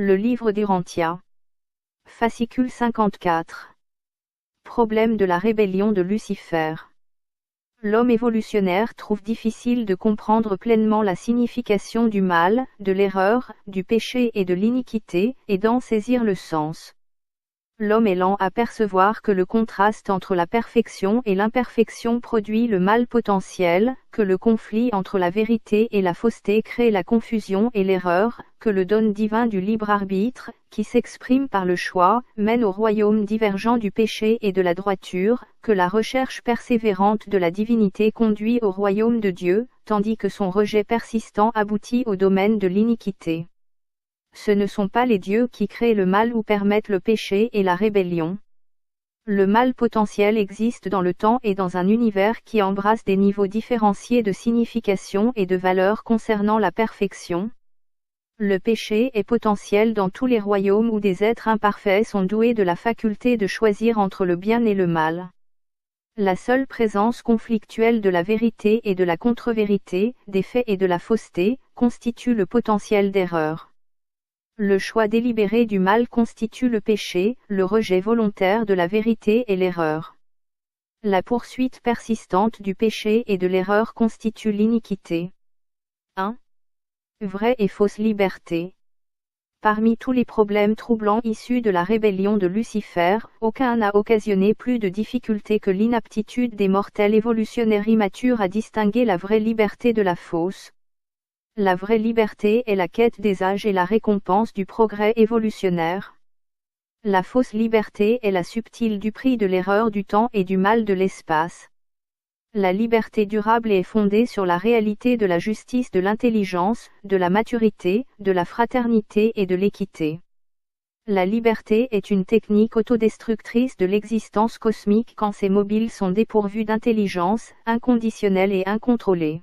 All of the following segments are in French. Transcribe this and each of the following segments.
Le livre d'Urantia. Fascicule 54. Problème de la rébellion de Lucifer. L'homme évolutionnaire trouve difficile de comprendre pleinement la signification du mal, de l'erreur, du péché et de l'iniquité, et d'en saisir le sens. L'homme est lent à percevoir que le contraste entre la perfection et l'imperfection produit le mal potentiel, que le conflit entre la vérité et la fausseté crée la confusion et l'erreur, que le don divin du libre arbitre, qui s'exprime par le choix, mène au royaume divergent du péché et de la droiture, que la recherche persévérante de la divinité conduit au royaume de Dieu, tandis que son rejet persistant aboutit au domaine de l'iniquité. Ce ne sont pas les dieux qui créent le mal ou permettent le péché et la rébellion. Le mal potentiel existe dans le temps et dans un univers qui embrasse des niveaux différenciés de signification et de valeur concernant la perfection. Le péché est potentiel dans tous les royaumes où des êtres imparfaits sont doués de la faculté de choisir entre le bien et le mal. La seule présence conflictuelle de la vérité et de la contre-vérité, des faits et de la fausseté, constitue le potentiel d'erreur. Le choix délibéré du mal constitue le péché, le rejet volontaire de la vérité et l'erreur. La poursuite persistante du péché et de l'erreur constitue l'iniquité. 1. Vraie et fausse liberté. Parmi tous les problèmes troublants issus de la rébellion de Lucifer, aucun n'a occasionné plus de difficultés que l'inaptitude des mortels évolutionnaires immatures à distinguer la vraie liberté de la fausse. La vraie liberté est la quête des âges et la récompense du progrès évolutionnaire. La fausse liberté est la subtile duperie de l'erreur du temps et du mal de l'espace. La liberté durable est fondée sur la réalité de la justice, de l'intelligence, de la maturité, de la fraternité et de l'équité. La liberté est une technique autodestructrice de l'existence cosmique quand ces mobiles sont dépourvus d'intelligence, inconditionnelle et incontrôlée.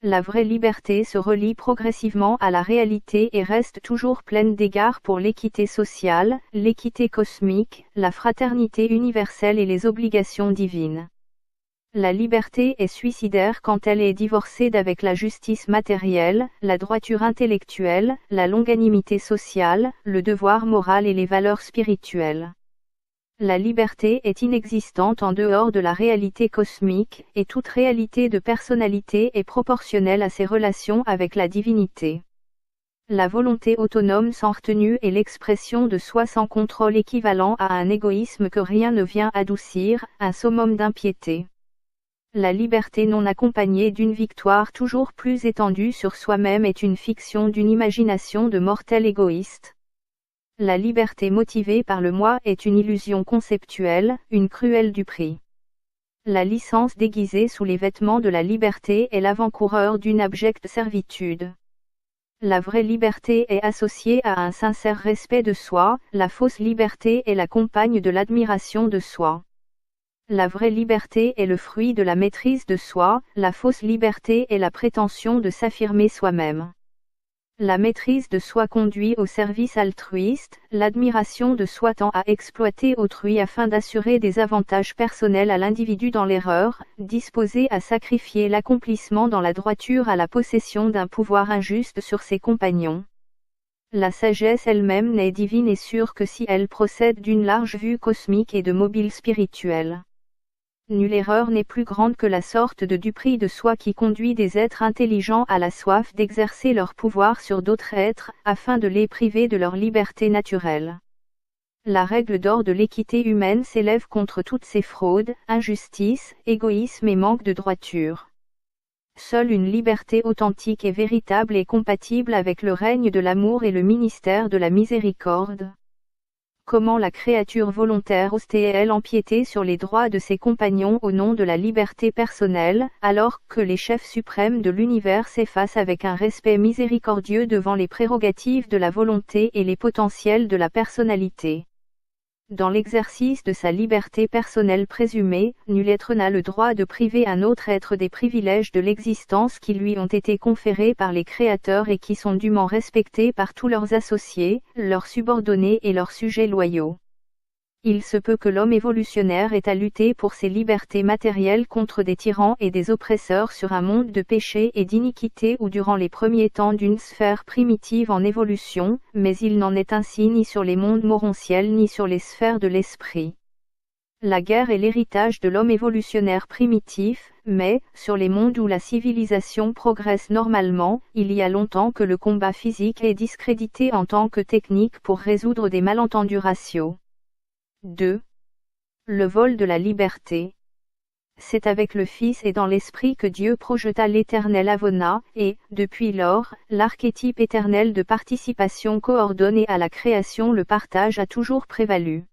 La vraie liberté se relie progressivement à la réalité et reste toujours pleine d'égards pour l'équité sociale, l'équité cosmique, la fraternité universelle et les obligations divines. La liberté est suicidaire quand elle est divorcée d'avec la justice matérielle, la droiture intellectuelle, la longanimité sociale, le devoir moral et les valeurs spirituelles. La liberté est inexistante en dehors de la réalité cosmique, et toute réalité de personnalité est proportionnelle à ses relations avec la divinité. La volonté autonome sans retenue est l'expression de soi sans contrôle équivalent à un égoïsme que rien ne vient adoucir, un summum d'impiété. La liberté non accompagnée d'une victoire toujours plus étendue sur soi-même est une fiction d'une imagination de mortel égoïste. La liberté motivée par le moi est une illusion conceptuelle, une cruelle duperie. La licence déguisée sous les vêtements de la liberté est l'avant-coureur d'une abjecte servitude. La vraie liberté est associée à un sincère respect de soi, la fausse liberté est la compagne de l'admiration de soi. La vraie liberté est le fruit de la maîtrise de soi, la fausse liberté est la prétention de s'affirmer soi-même. La maîtrise de soi conduit au service altruiste, l'admiration de soi tend à exploiter autrui afin d'assurer des avantages personnels à l'individu dans l'erreur, disposé à sacrifier l'accomplissement dans la droiture à la possession d'un pouvoir injuste sur ses compagnons. La sagesse elle-même n'est divine et sûre que si elle procède d'une large vue cosmique et de mobile spirituel. Nulle erreur n'est plus grande que la sorte de duperie de soi qui conduit des êtres intelligents à la soif d'exercer leur pouvoir sur d'autres êtres, afin de les priver de leur liberté naturelle. La règle d'or de l'équité humaine s'élève contre toutes ces fraudes, injustices, égoïsme et manque de droiture. Seule une liberté authentique et véritable est compatible avec le règne de l'amour et le ministère de la miséricorde. Comment la créature volontaire ose-t-elle empiéter sur les droits de ses compagnons au nom de la liberté personnelle, alors que les chefs suprêmes de l'univers s'effacent avec un respect miséricordieux devant les prérogatives de la volonté et les potentiels de la personnalité? Dans l'exercice de sa liberté personnelle présumée, nul être n'a le droit de priver un autre être des privilèges de l'existence qui lui ont été conférés par les créateurs et qui sont dûment respectés par tous leurs associés, leurs subordonnés et leurs sujets loyaux. Il se peut que l'homme évolutionnaire ait à lutter pour ses libertés matérielles contre des tyrans et des oppresseurs sur un monde de péché et d'iniquité ou durant les premiers temps d'une sphère primitive en évolution, mais il n'en est ainsi ni sur les mondes morontiels ni sur les sphères de l'esprit. La guerre est l'héritage de l'homme évolutionnaire primitif, mais, sur les mondes où la civilisation progresse normalement, il y a longtemps que le combat physique est discrédité en tant que technique pour résoudre des malentendus raciaux. 2. Le vol de la liberté. C'est avec le Fils et dans l'Esprit que Dieu projeta l'éternel Avona, et, depuis lors, l'archétype éternel de participation coordonnée à la création, le partage a toujours prévalu.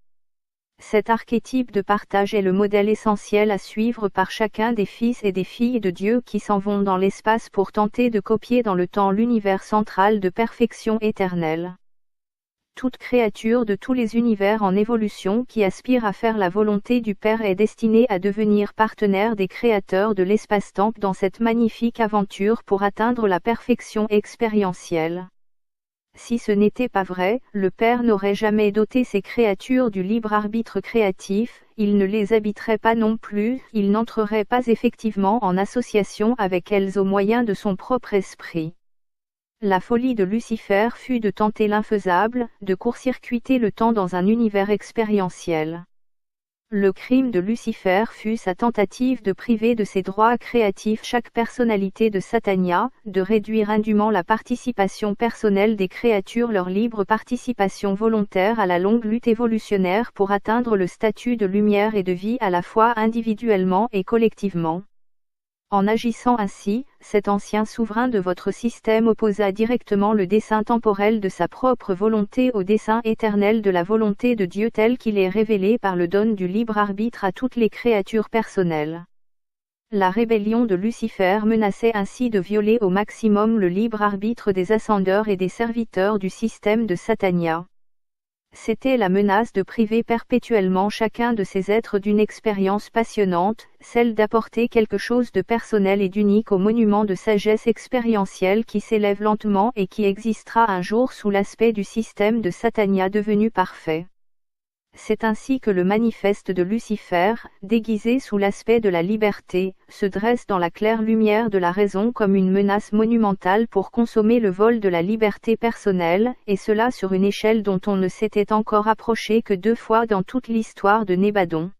Cet archétype de partage est le modèle essentiel à suivre par chacun des fils et des filles de Dieu qui s'en vont dans l'espace pour tenter de copier dans le temps l'univers central de perfection éternelle. Toute créature de tous les univers en évolution qui aspire à faire la volonté du Père est destinée à devenir partenaire des créateurs de l'espace-temps dans cette magnifique aventure pour atteindre la perfection expérientielle. Si ce n'était pas vrai, le Père n'aurait jamais doté ces créatures du libre arbitre créatif, il ne les habiterait pas non plus, il n'entrerait pas effectivement en association avec elles au moyen de son propre esprit. La folie de Lucifer fut de tenter l'infaisable, de court-circuiter le temps dans un univers expérientiel. Le crime de Lucifer fut sa tentative de priver de ses droits créatifs chaque personnalité de Satania, de réduire indûment la participation personnelle des créatures, leur libre participation volontaire à la longue lutte évolutionnaire pour atteindre le statut de lumière et de vie à la fois individuellement et collectivement. En agissant ainsi, cet ancien souverain de votre système opposa directement le dessein temporel de sa propre volonté au dessein éternel de la volonté de Dieu tel qu'il est révélé par le don du libre arbitre à toutes les créatures personnelles. La rébellion de Lucifer menaçait ainsi de violer au maximum le libre arbitre des ascendeurs et des serviteurs du système de Satania. C'était la menace de priver perpétuellement chacun de ces êtres d'une expérience passionnante, celle d'apporter quelque chose de personnel et d'unique au monument de sagesse expérientielle qui s'élève lentement et qui existera un jour sous l'aspect du système de Satania devenu parfait. C'est ainsi que le manifeste de Lucifer, déguisé sous l'aspect de la liberté, se dresse dans la claire lumière de la raison comme une menace monumentale pour consommer le vol de la liberté personnelle, et cela sur une échelle dont on ne s'était encore approché que 2 fois dans toute l'histoire de Nébadon.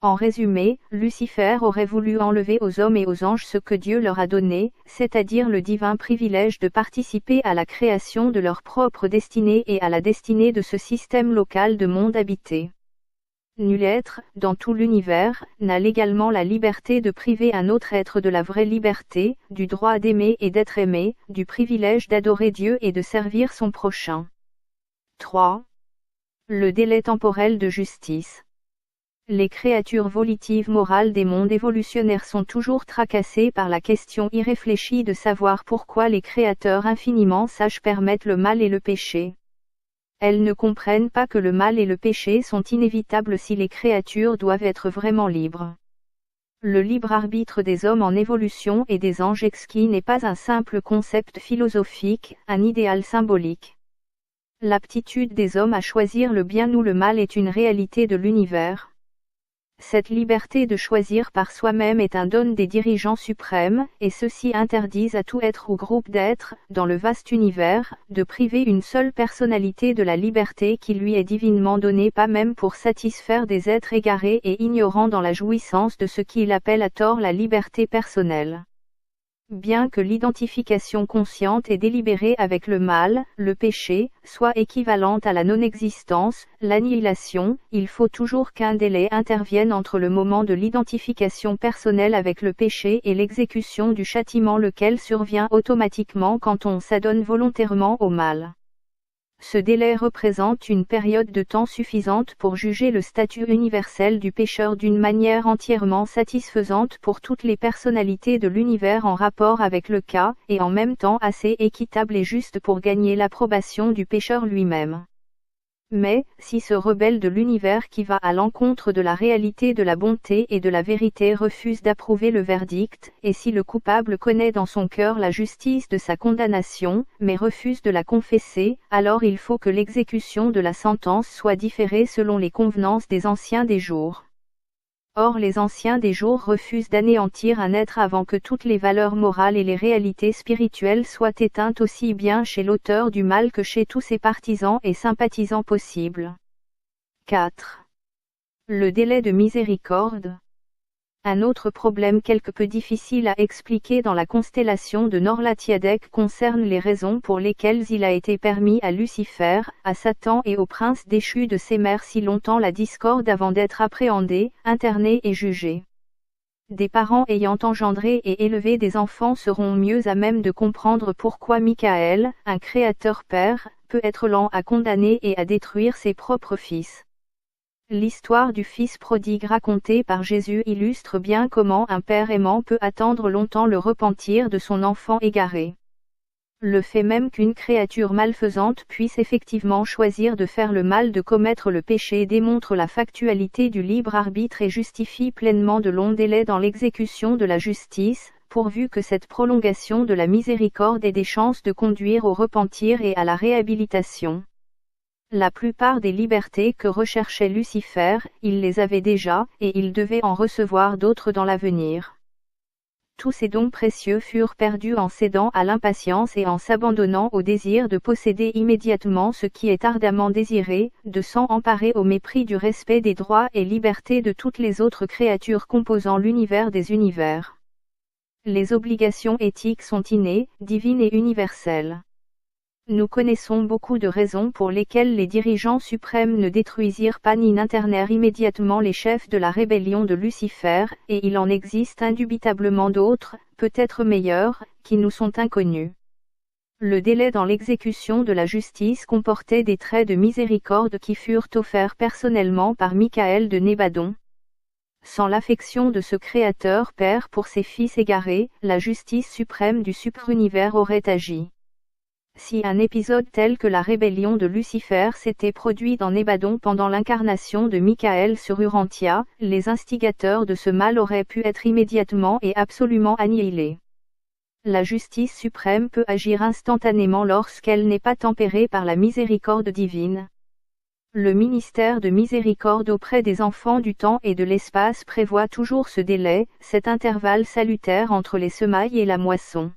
En résumé, Lucifer aurait voulu enlever aux hommes et aux anges ce que Dieu leur a donné, c'est-à-dire le divin privilège de participer à la création de leur propre destinée et à la destinée de ce système local de monde habité. Nul être, dans tout l'univers, n'a légalement la liberté de priver un autre être de la vraie liberté, du droit d'aimer et d'être aimé, du privilège d'adorer Dieu et de servir son prochain. 3. Le délai temporel de justice. Les créatures volitives morales des mondes évolutionnaires sont toujours tracassées par la question irréfléchie de savoir pourquoi les créateurs infiniment sages permettent le mal et le péché. Elles ne comprennent pas que le mal et le péché sont inévitables si les créatures doivent être vraiment libres. Le libre arbitre des hommes en évolution et des anges exquis n'est pas un simple concept philosophique, un idéal symbolique. L'aptitude des hommes à choisir le bien ou le mal est une réalité de l'univers. Cette liberté de choisir par soi-même est un don des dirigeants suprêmes, et ceux-ci interdisent à tout être ou groupe d'êtres, dans le vaste univers, de priver une seule personnalité de la liberté qui lui est divinement donnée, pas même pour satisfaire des êtres égarés et ignorants dans la jouissance de ce qu'il appelle à tort la liberté personnelle. Bien que l'identification consciente et délibérée avec le mal, le péché, soit équivalente à la non-existence, l'annihilation, il faut toujours qu'un délai intervienne entre le moment de l'identification personnelle avec le péché et l'exécution du châtiment, lequel survient automatiquement quand on s'adonne volontairement au mal. Ce délai représente une période de temps suffisante pour juger le statut universel du pécheur d'une manière entièrement satisfaisante pour toutes les personnalités de l'univers en rapport avec le cas, et en même temps assez équitable et juste pour gagner l'approbation du pécheur lui-même. Mais, si ce rebelle de l'univers qui va à l'encontre de la réalité de la bonté et de la vérité refuse d'approuver le verdict, et si le coupable connaît dans son cœur la justice de sa condamnation, mais refuse de la confesser, alors il faut que l'exécution de la sentence soit différée selon les convenances des anciens des jours. Or les anciens des jours refusent d'anéantir un être avant que toutes les valeurs morales et les réalités spirituelles soient éteintes aussi bien chez l'auteur du mal que chez tous ses partisans et sympathisants possibles. 4. Le délai de miséricorde. Un autre problème quelque peu difficile à expliquer dans la constellation de Norlatiadec concerne les raisons pour lesquelles il a été permis à Lucifer, à Satan et aux princes déchus de s'aimer si longtemps la discorde avant d'être appréhendés, internés et jugés. Des parents ayant engendré et élevé des enfants seront mieux à même de comprendre pourquoi Michael, un créateur père, peut être lent à condamner et à détruire ses propres fils. L'histoire du fils prodigue racontée par Jésus illustre bien comment un père aimant peut attendre longtemps le repentir de son enfant égaré. Le fait même qu'une créature malfaisante puisse effectivement choisir de faire le mal, de commettre le péché, démontre la factualité du libre arbitre et justifie pleinement de longs délais dans l'exécution de la justice, pourvu que cette prolongation de la miséricorde ait des chances de conduire au repentir et à la réhabilitation. La plupart des libertés que recherchait Lucifer, il les avait déjà, et il devait en recevoir d'autres dans l'avenir. Tous ces dons précieux furent perdus en cédant à l'impatience et en s'abandonnant au désir de posséder immédiatement ce qui est ardemment désiré, de s'en emparer au mépris du respect des droits et libertés de toutes les autres créatures composant l'univers des univers. Les obligations éthiques sont innées, divines et universelles. Nous connaissons beaucoup de raisons pour lesquelles les dirigeants suprêmes ne détruisirent pas ni n'internèrent immédiatement les chefs de la rébellion de Lucifer, et il en existe indubitablement d'autres, peut-être meilleures, qui nous sont inconnues. Le délai dans l'exécution de la justice comportait des traits de miséricorde qui furent offerts personnellement par Michael de Nébadon. Sans l'affection de ce Créateur Père pour ses fils égarés, la justice suprême du super-univers aurait agi. Si un épisode tel que la rébellion de Lucifer s'était produit dans Nébadon pendant l'incarnation de Michael sur Urantia, les instigateurs de ce mal auraient pu être immédiatement et absolument annihilés. La justice suprême peut agir instantanément lorsqu'elle n'est pas tempérée par la miséricorde divine. Le ministère de miséricorde auprès des enfants du temps et de l'espace prévoit toujours ce délai, cet intervalle salutaire entre les semailles et la moisson.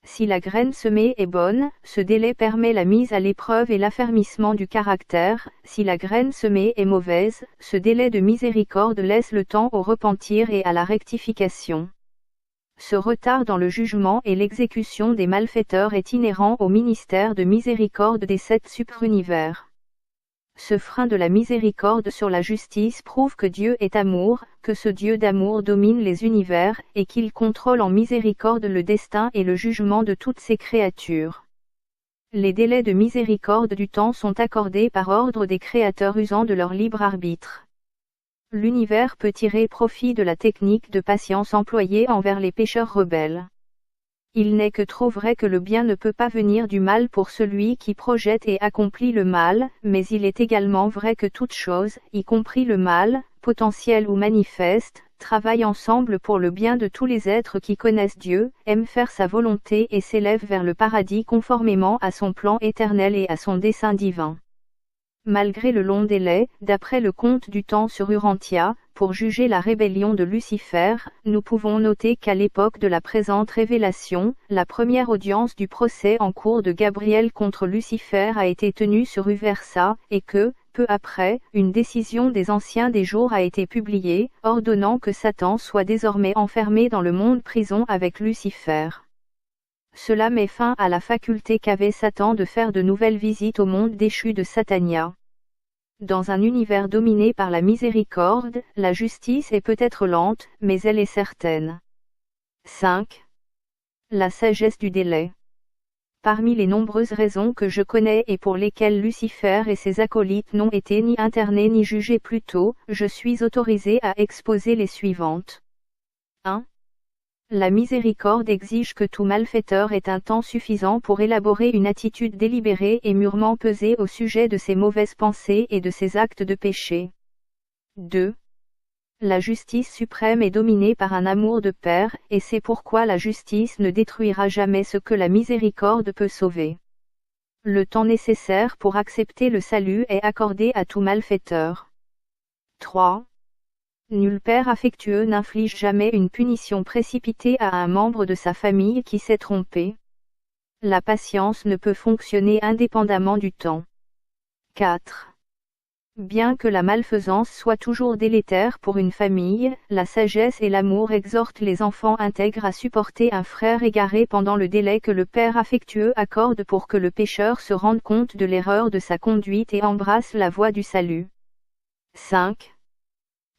Si la graine semée est bonne, ce délai permet la mise à l'épreuve et l'affermissement du caractère. Si la graine semée est mauvaise, ce délai de miséricorde laisse le temps au repentir et à la rectification. Ce retard dans le jugement et l'exécution des malfaiteurs est inhérent au ministère de miséricorde des 7 super-univers. Ce frein de la miséricorde sur la justice prouve que Dieu est amour, que ce Dieu d'amour domine les univers, et qu'il contrôle en miséricorde le destin et le jugement de toutes ses créatures. Les délais de miséricorde du temps sont accordés par ordre des créateurs usant de leur libre arbitre. L'univers peut tirer profit de la technique de patience employée envers les pécheurs rebelles. Il n'est que trop vrai que le bien ne peut pas venir du mal pour celui qui projette et accomplit le mal, mais il est également vrai que toute chose, y compris le mal, potentiel ou manifeste, travaille ensemble pour le bien de tous les êtres qui connaissent Dieu, aiment faire sa volonté et s'élèvent vers le paradis conformément à son plan éternel et à son dessein divin. Malgré le long délai, d'après le conte du temps sur Urantia, pour juger la rébellion de Lucifer, nous pouvons noter qu'à l'époque de la présente révélation, la première audience du procès en cours de Gabriel contre Lucifer a été tenue sur Uversa, et que, peu après, une décision des anciens des jours a été publiée, ordonnant que Satan soit désormais enfermé dans le monde prison avec Lucifer. Cela met fin à la faculté qu'avait Satan de faire de nouvelles visites au monde déchu de Satania. Dans un univers dominé par la miséricorde, la justice est peut-être lente, mais elle est certaine. 5. La sagesse du délai. Parmi les nombreuses raisons que je connais et pour lesquelles Lucifer et ses acolytes n'ont été ni internés ni jugés plus tôt, je suis autorisé à exposer les suivantes. 1. La miséricorde exige que tout malfaiteur ait un temps suffisant pour élaborer une attitude délibérée et mûrement pesée au sujet de ses mauvaises pensées et de ses actes de péché. 2. La justice suprême est dominée par un amour de Père, et c'est pourquoi la justice ne détruira jamais ce que la miséricorde peut sauver. Le temps nécessaire pour accepter le salut est accordé à tout malfaiteur. 3. Nul père affectueux n'inflige jamais une punition précipitée à un membre de sa famille qui s'est trompé. La patience ne peut fonctionner indépendamment du temps. 4. Bien que la malfaisance soit toujours délétère pour une famille, la sagesse et l'amour exhortent les enfants intègres à supporter un frère égaré pendant le délai que le père affectueux accorde pour que le pécheur se rende compte de l'erreur de sa conduite et embrasse la voie du salut. 5.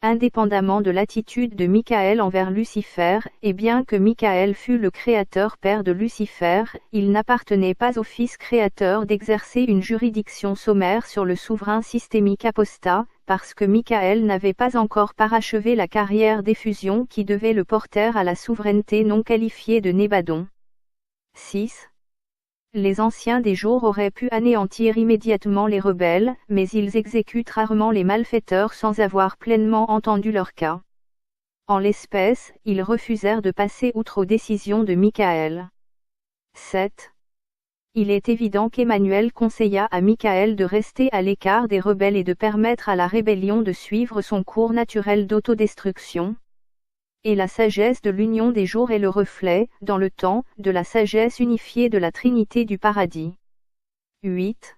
Indépendamment de l'attitude de Michaël envers Lucifer, et bien que Michaël fût le créateur père de Lucifer, il n'appartenait pas au Fils créateur d'exercer une juridiction sommaire sur le souverain systémique apostat, parce que Michaël n'avait pas encore parachevé la carrière d'effusion qui devait le porter à la souveraineté non qualifiée de Nébadon. 6. Les anciens des jours auraient pu anéantir immédiatement les rebelles, mais ils exécutent rarement les malfaiteurs sans avoir pleinement entendu leur cas. En l'espèce, ils refusèrent de passer outre aux décisions de Michaël. 7. Il est évident qu'Emmanuel conseilla à Michaël de rester à l'écart des rebelles et de permettre à la rébellion de suivre son cours naturel d'autodestruction. Et la sagesse de l'union des jours est le reflet, dans le temps, de la sagesse unifiée de la Trinité du paradis. 8.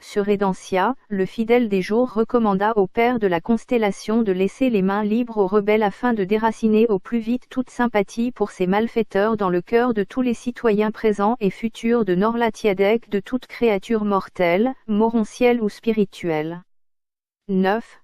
Sur Édentia, le fidèle des jours recommanda au père de la constellation de laisser les mains libres aux rebelles afin de déraciner au plus vite toute sympathie pour ces malfaiteurs dans le cœur de tous les citoyens présents et futurs de Norlatiadec, de toute créature mortelle, morontielle ou spirituelle. 9.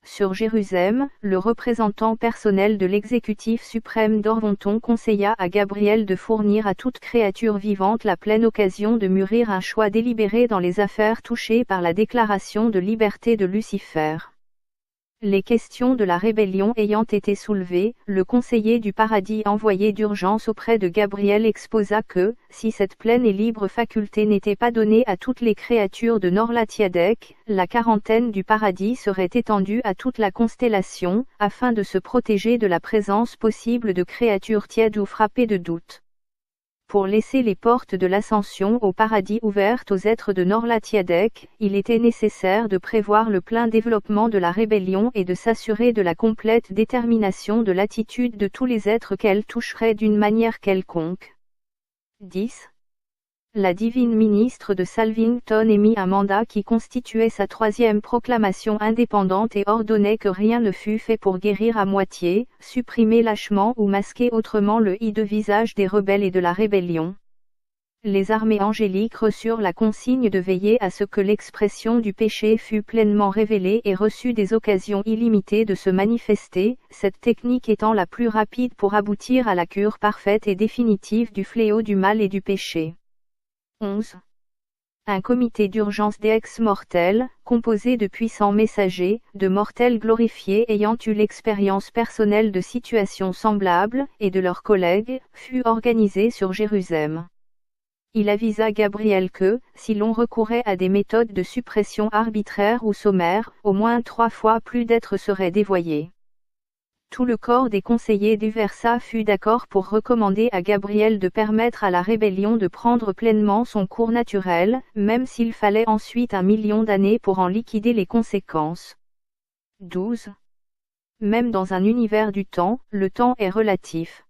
Sur Jérusalem, le représentant personnel de l'exécutif suprême d'Orvonton conseilla à Gabriel de fournir à toute créature vivante la pleine occasion de mûrir un choix délibéré dans les affaires touchées par la déclaration de liberté de Lucifer. Les questions de la rébellion ayant été soulevées, le conseiller du paradis envoyé d'urgence auprès de Gabriel exposa que, si cette pleine et libre faculté n'était pas donnée à toutes les créatures de Norlatiadec, la quarantaine du paradis serait étendue à toute la constellation, afin de se protéger de la présence possible de créatures tièdes ou frappées de doute. Pour laisser les portes de l'ascension au paradis ouvertes aux êtres de Norlatiadec, il était nécessaire de prévoir le plein développement de la rébellion et de s'assurer de la complète détermination de l'attitude de tous les êtres qu'elle toucherait d'une manière quelconque. 10. La divine ministre de Salvington émit un mandat qui constituait sa troisième proclamation indépendante et ordonnait que rien ne fût fait pour guérir à moitié, supprimer lâchement ou masquer autrement le hideux visage des rebelles et de la rébellion. Les armées angéliques reçurent la consigne de veiller à ce que l'expression du péché fût pleinement révélée et reçut des occasions illimitées de se manifester, cette technique étant la plus rapide pour aboutir à la cure parfaite et définitive du fléau du mal et du péché. 11. Un comité d'urgence d'ex-mortels, composé de puissants messagers, de mortels glorifiés ayant eu l'expérience personnelle de situations semblables, et de leurs collègues, fut organisé sur Jérusalem. Il avisa Gabriel que, si l'on recourait à des méthodes de suppression arbitraire ou sommaire, au moins 3 fois plus d'êtres seraient dévoyés. Tout le corps des conseillers du Versa fut d'accord pour recommander à Gabriel de permettre à la rébellion de prendre pleinement son cours naturel, même s'il fallait ensuite 1 million d'années pour en liquider les conséquences. 12. Même dans un univers du temps, le temps est relatif.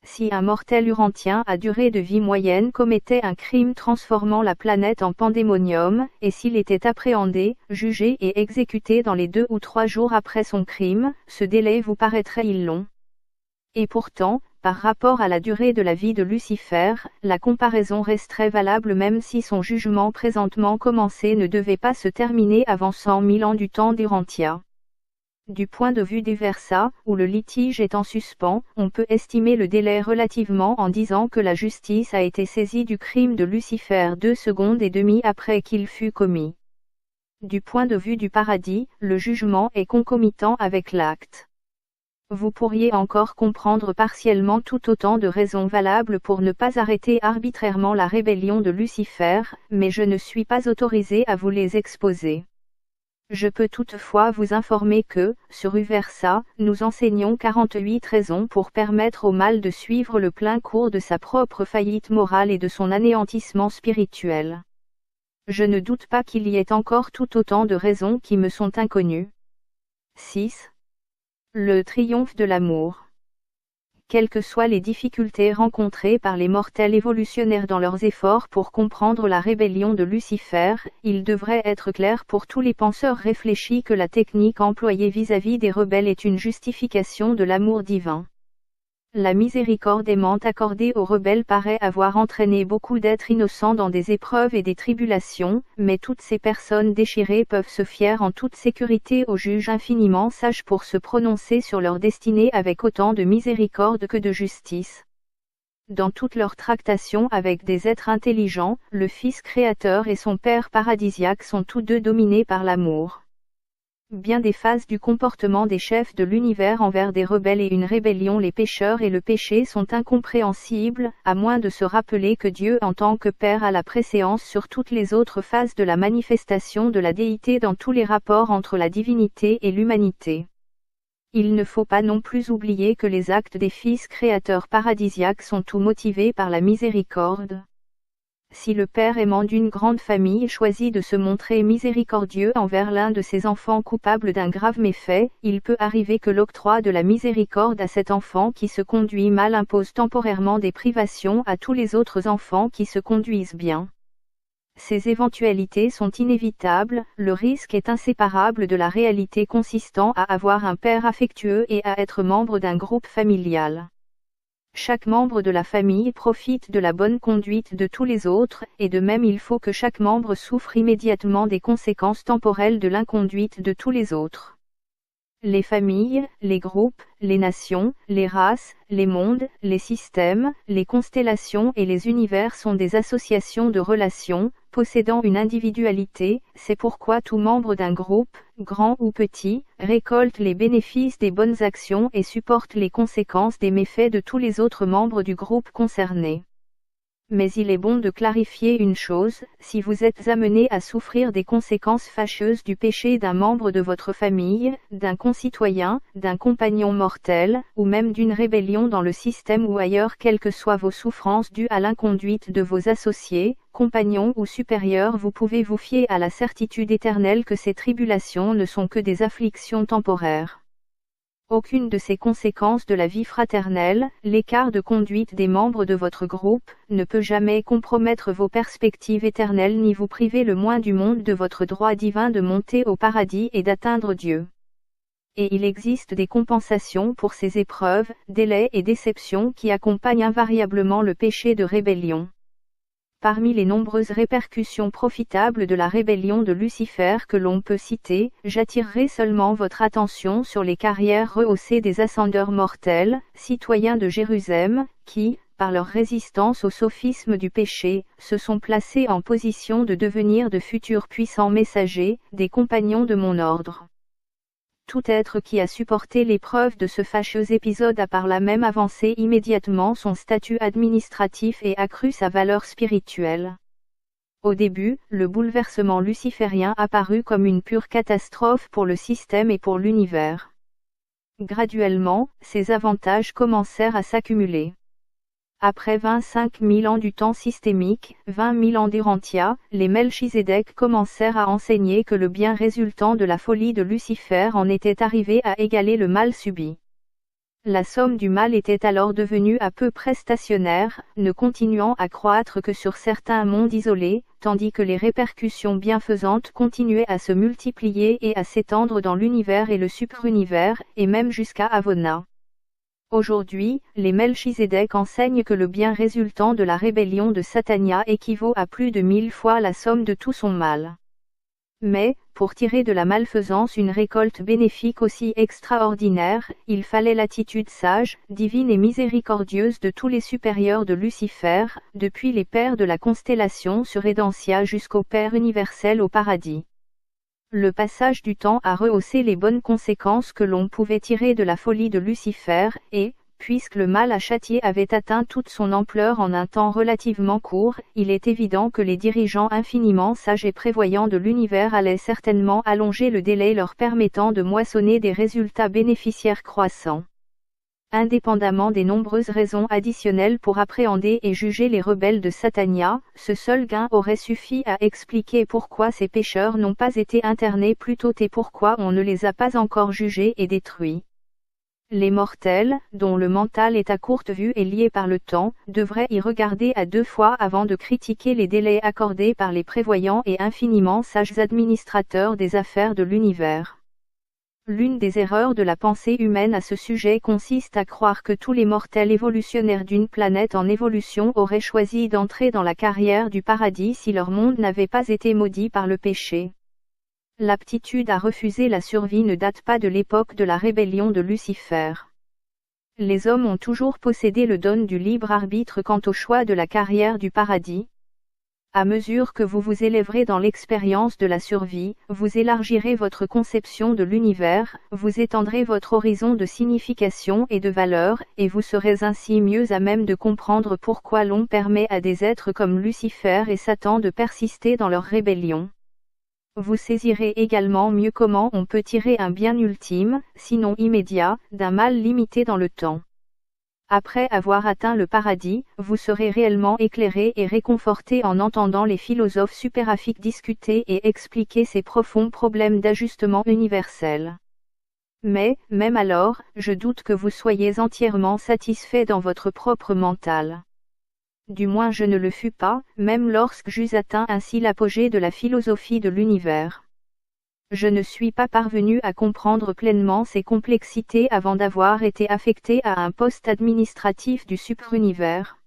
Si un mortel urantien à durée de vie moyenne commettait un crime transformant la planète en pandémonium, et s'il était appréhendé, jugé et exécuté dans les 2 ou 3 jours après son crime, ce délai vous paraîtrait long. Et pourtant, par rapport à la durée de la vie de Lucifer, la comparaison resterait valable même si son jugement présentement commencé ne devait pas se terminer avant 100 000 ans du temps d'Urantia. Du point de vue du Versa, où le litige est en suspens, on peut estimer le délai relativement en disant que la justice a été saisie du crime de Lucifer 2 secondes et demie après qu'il fut commis. Du point de vue du paradis, le jugement est concomitant avec l'acte. Vous pourriez encore comprendre partiellement tout autant de raisons valables pour ne pas arrêter arbitrairement la rébellion de Lucifer, mais je ne suis pas autorisé à vous les exposer. Je peux toutefois vous informer que, sur Uversa, nous enseignons 48 raisons pour permettre au mal de suivre le plein cours de sa propre faillite morale et de son anéantissement spirituel. Je ne doute pas qu'il y ait encore tout autant de raisons qui me sont inconnues. 6. Le triomphe de l'amour. Quelles que soient les difficultés rencontrées par les mortels évolutionnaires dans leurs efforts pour comprendre la rébellion de Lucifer, il devrait être clair pour tous les penseurs réfléchis que la technique employée vis-à-vis des rebelles est une justification de l'amour divin. La miséricorde aimante accordée aux rebelles paraît avoir entraîné beaucoup d'êtres innocents dans des épreuves et des tribulations, mais toutes ces personnes déchirées peuvent se fier en toute sécurité au juge infiniment sage pour se prononcer sur leur destinée avec autant de miséricorde que de justice. Dans toutes leurs tractations avec des êtres intelligents, le Fils créateur et son Père paradisiaque sont tous deux dominés par l'amour. Bien des phases du comportement des chefs de l'univers envers des rebelles et une rébellion, les pécheurs et le péché sont incompréhensibles, à moins de se rappeler que Dieu en tant que Père a la préséance sur toutes les autres phases de la manifestation de la déité dans tous les rapports entre la divinité et l'humanité. Il ne faut pas non plus oublier que les actes des fils créateurs paradisiaques sont tous motivés par la miséricorde. Si le père aimant d'une grande famille choisit de se montrer miséricordieux envers l'un de ses enfants coupable d'un grave méfait, il peut arriver que l'octroi de la miséricorde à cet enfant qui se conduit mal impose temporairement des privations à tous les autres enfants qui se conduisent bien. Ces éventualités sont inévitables, le risque est inséparable de la réalité consistant à avoir un père affectueux et à être membre d'un groupe familial. Chaque membre de la famille profite de la bonne conduite de tous les autres, et de même il faut que chaque membre souffre immédiatement des conséquences temporelles de l'inconduite de tous les autres. Les familles, les groupes, les nations, les races, les mondes, les systèmes, les constellations et les univers sont des associations de relations, possédant une individualité, c'est pourquoi tout membre d'un groupe, grand ou petit, récolte les bénéfices des bonnes actions et supporte les conséquences des méfaits de tous les autres membres du groupe concerné. Mais il est bon de clarifier une chose, si vous êtes amené à souffrir des conséquences fâcheuses du péché d'un membre de votre famille, d'un concitoyen, d'un compagnon mortel, ou même d'une rébellion dans le système ou ailleurs, quelles que soient vos souffrances dues à l'inconduite de vos associés, compagnons ou supérieurs, vous pouvez vous fier à la certitude éternelle que ces tribulations ne sont que des afflictions temporaires. Aucune de ces conséquences de la vie fraternelle, l'écart de conduite des membres de votre groupe, ne peut jamais compromettre vos perspectives éternelles ni vous priver le moins du monde de votre droit divin de monter au paradis et d'atteindre Dieu. Et il existe des compensations pour ces épreuves, délais et déceptions qui accompagnent invariablement le péché de rébellion. Parmi les nombreuses répercussions profitables de la rébellion de Lucifer que l'on peut citer, j'attirerai seulement votre attention sur les carrières rehaussées des ascendeurs mortels, citoyens de Jérusalem, qui, par leur résistance au sophisme du péché, se sont placés en position de devenir de futurs puissants messagers, des compagnons de mon ordre. Tout être qui a supporté l'épreuve de ce fâcheux épisode a par là même avancé immédiatement son statut administratif et accru sa valeur spirituelle. Au début, le bouleversement luciférien apparut comme une pure catastrophe pour le système et pour l'univers. Graduellement, ces avantages commencèrent à s'accumuler. Après 25 000 ans du temps systémique, 20 000 ans d'Urantia, les Melchizedek commencèrent à enseigner que le bien résultant de la folie de Lucifer en était arrivé à égaler le mal subi. La somme du mal était alors devenue à peu près stationnaire, ne continuant à croître que sur certains mondes isolés, tandis que les répercussions bienfaisantes continuaient à se multiplier et à s'étendre dans l'univers et le super-univers, et même jusqu'à Avona. Aujourd'hui, les Melchizedek enseignent que le bien résultant de la rébellion de Satania équivaut à plus de 1000 fois la somme de tout son mal. Mais, pour tirer de la malfaisance une récolte bénéfique aussi extraordinaire, il fallait l'attitude sage, divine et miséricordieuse de tous les supérieurs de Lucifer, depuis les pères de la constellation sur Edensia jusqu'au Père universel au paradis. Le passage du temps a rehaussé les bonnes conséquences que l'on pouvait tirer de la folie de Lucifer, et, puisque le mal à châtier avait atteint toute son ampleur en un temps relativement court, il est évident que les dirigeants infiniment sages et prévoyants de l'univers allaient certainement allonger le délai leur permettant de moissonner des résultats bénéficiaires croissants. Indépendamment des nombreuses raisons additionnelles pour appréhender et juger les rebelles de Satania, ce seul gain aurait suffi à expliquer pourquoi ces pécheurs n'ont pas été internés plus tôt et pourquoi on ne les a pas encore jugés et détruits. Les mortels, dont le mental est à courte vue et lié par le temps, devraient y regarder à deux fois avant de critiquer les délais accordés par les prévoyants et infiniment sages administrateurs des affaires de l'univers. L'une des erreurs de la pensée humaine à ce sujet consiste à croire que tous les mortels évolutionnaires d'une planète en évolution auraient choisi d'entrer dans la carrière du paradis si leur monde n'avait pas été maudit par le péché. L'aptitude à refuser la survie ne date pas de l'époque de la rébellion de Lucifer. Les hommes ont toujours possédé le don du libre arbitre quant au choix de la carrière du paradis. À mesure que vous vous élèverez dans l'expérience de la survie, vous élargirez votre conception de l'univers, vous étendrez votre horizon de signification et de valeur, et vous serez ainsi mieux à même de comprendre pourquoi l'on permet à des êtres comme Lucifer et Satan de persister dans leur rébellion. Vous saisirez également mieux comment on peut tirer un bien ultime, sinon immédiat, d'un mal limité dans le temps. Après avoir atteint le paradis, vous serez réellement éclairé et réconforté en entendant les philosophes supéraphiques discuter et expliquer ces profonds problèmes d'ajustement universel. Mais, même alors, je doute que vous soyez entièrement satisfait dans votre propre mental. Du moins je ne le fus pas, même lorsque j'eus atteint ainsi l'apogée de la philosophie de l'univers. Je ne suis pas parvenu à comprendre pleinement ces complexités avant d'avoir été affecté à un poste administratif du super-univers.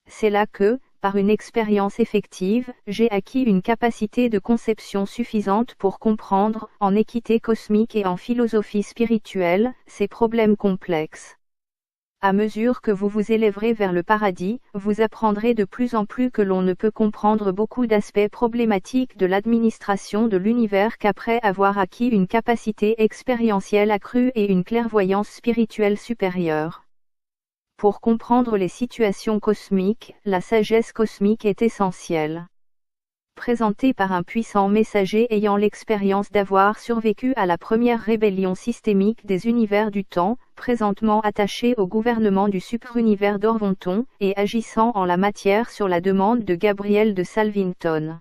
C'est là que, par une expérience effective, j'ai acquis une capacité de conception suffisante pour comprendre, en équité cosmique et en philosophie spirituelle, ces problèmes complexes. À mesure que vous vous élèverez vers le paradis, vous apprendrez de plus en plus que l'on ne peut comprendre beaucoup d'aspects problématiques de l'administration de l'univers qu'après avoir acquis une capacité expérientielle accrue et une clairvoyance spirituelle supérieure. Pour comprendre les situations cosmiques, la sagesse cosmique est essentielle. Présenté par un puissant messager ayant l'expérience d'avoir survécu à la première rébellion systémique des univers du temps, présentement attaché au gouvernement du super-univers d'Orvonton, et agissant en la matière sur la demande de Gabriel de Salvington.